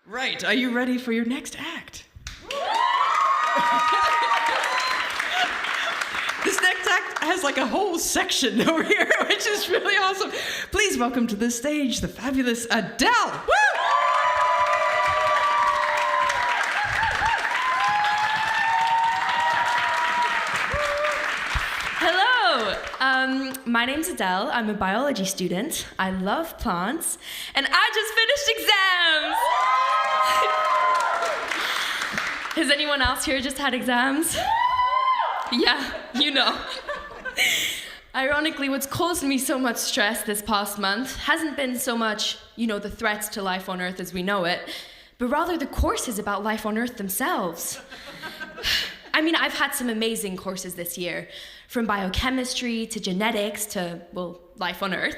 Right, are you ready for your next act? This next act has like a whole section over here, which is really awesome. Please welcome to the stage the fabulous Adele. Woo! My name's Adele. I'm a biology student. I love plants, and I just finished exams. Has anyone else here just had exams? Yeah, you know. Ironically, what's caused me so much stress this past month hasn't been so much, the threats to life on Earth as we know it, but rather the courses about life on Earth themselves. I mean, I've had some amazing courses this year, from biochemistry to genetics to, life on Earth.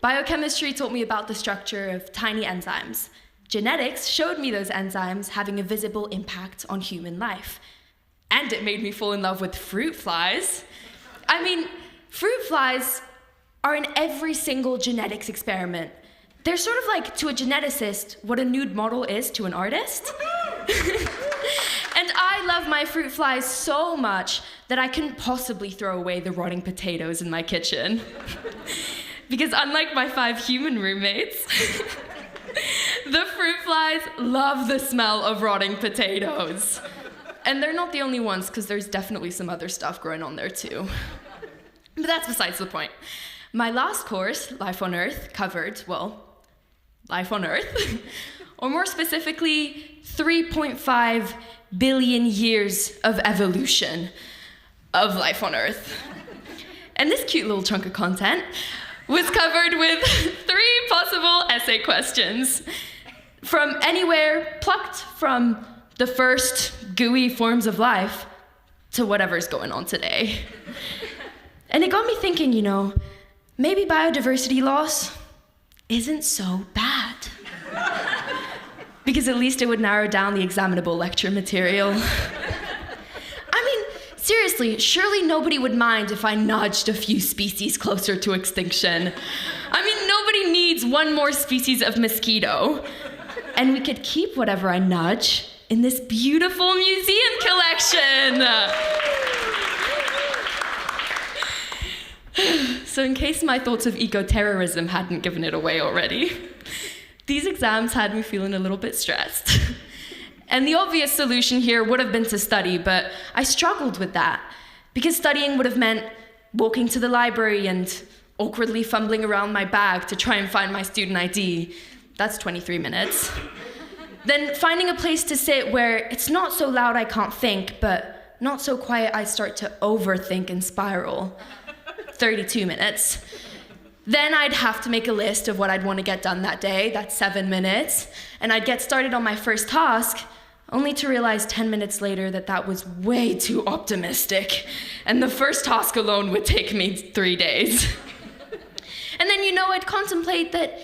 Biochemistry taught me about the structure of tiny enzymes. Genetics showed me those enzymes having a visible impact on human life. And it made me fall in love with fruit flies. I mean, fruit flies are in every single genetics experiment. They're sort of like, to a geneticist, what a nude model is to an artist. And I love my fruit flies so much that I couldn't possibly throw away the rotting potatoes in my kitchen. Because unlike my 5 human roommates, the fruit flies love the smell of rotting potatoes. And they're not the only ones, because there's definitely some other stuff growing on there too. But that's besides the point. My last course, Life on Earth, covered, life on Earth, or more specifically, 3.5 billion years of evolution of life on Earth. And this cute little chunk of content was covered with 3 possible essay questions from anywhere plucked from the first gooey forms of life to whatever's going on today. And it got me thinking, maybe biodiversity loss isn't so bad. Because at least it would narrow down the examinable lecture material. I mean, seriously, surely nobody would mind if I nudged a few species closer to extinction. I mean, nobody needs one more species of mosquito. And we could keep whatever I nudge in this beautiful museum collection. So in case my thoughts of eco-terrorism hadn't given it away already, these exams had me feeling a little bit stressed. And the obvious solution here would have been to study, but I struggled with that, because studying would have meant walking to the library and awkwardly fumbling around my bag to try and find my student ID. That's 23 minutes. Then finding a place to sit where it's not so loud I can't think, but not so quiet I start to overthink and spiral. 32 minutes. Then I'd have to make a list of what I'd want to get done that day. That's 7 minutes. And I'd get started on my first task, only to realize 10 minutes later that was way too optimistic. And the first task alone would take me 3 days. And then, I'd contemplate that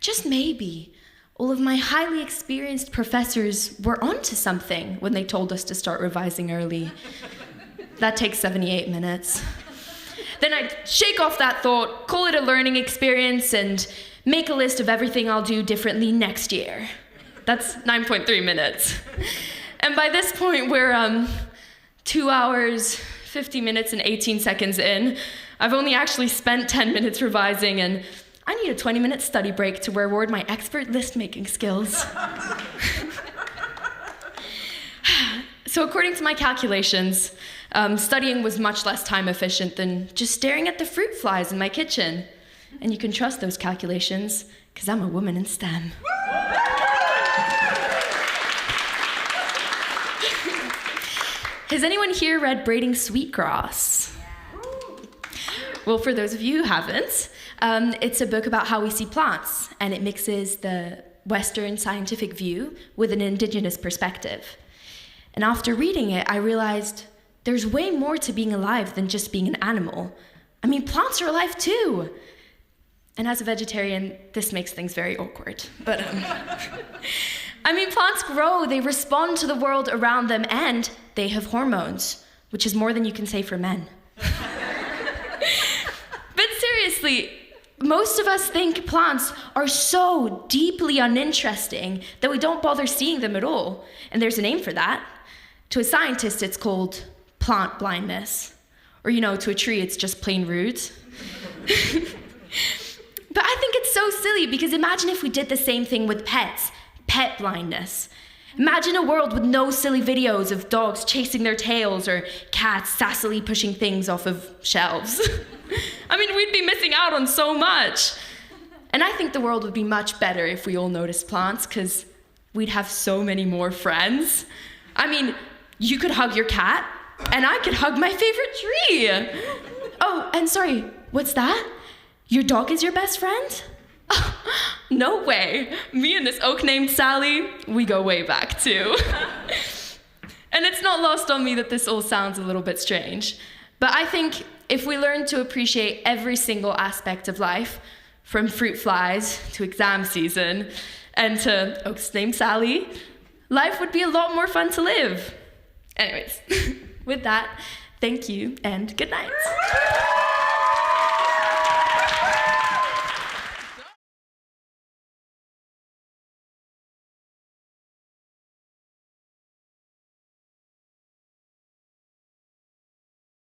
just maybe all of my highly experienced professors were onto something when they told us to start revising early. That takes 78 minutes. Then I'd shake off that thought, call it a learning experience, and make a list of everything I'll do differently next year. That's 9.3 minutes. And by this point, we're 2 hours, 50 minutes, and 18 seconds in. I've only actually spent 10 minutes revising, and I need a 20-minute study break to reward my expert list-making skills. So according to my calculations, studying was much less time efficient than just staring at the fruit flies in my kitchen. And you can trust those calculations, because I'm a woman in STEM. Has anyone here read Braiding Sweetgrass? Well, for those of you who haven't, it's a book about how we see plants, and it mixes the Western scientific view with an indigenous perspective. And after reading it, I realized there's way more to being alive than just being an animal. I mean, plants are alive too. And as a vegetarian, this makes things very awkward. But, plants grow, they respond to the world around them, and they have hormones, which is more than you can say for men. But seriously, Most of us think plants are so deeply uninteresting that we don't bother seeing them at all. And there's a name for that. To a scientist, it's called plant blindness. Or, to a tree, it's just plain rude. But I think it's so silly because imagine if we did the same thing with pets, pet blindness. Imagine a world with no silly videos of dogs chasing their tails or cats sassily pushing things off of shelves. I mean, we'd be missing out on so much. And I think the world would be much better if we all noticed plants, because we'd have so many more friends. I mean, you could hug your cat, and I could hug my favorite tree. Oh, and sorry, what's that? Your dog is your best friend? Oh, no way. Me and this oak named Sally, we go way back too. And it's not lost on me that this all sounds a little bit strange. But I think if we learn to appreciate every single aspect of life, from fruit flies to exam season and to oaks named Sally, life would be a lot more fun to live. Anyways, with that, thank you and good night.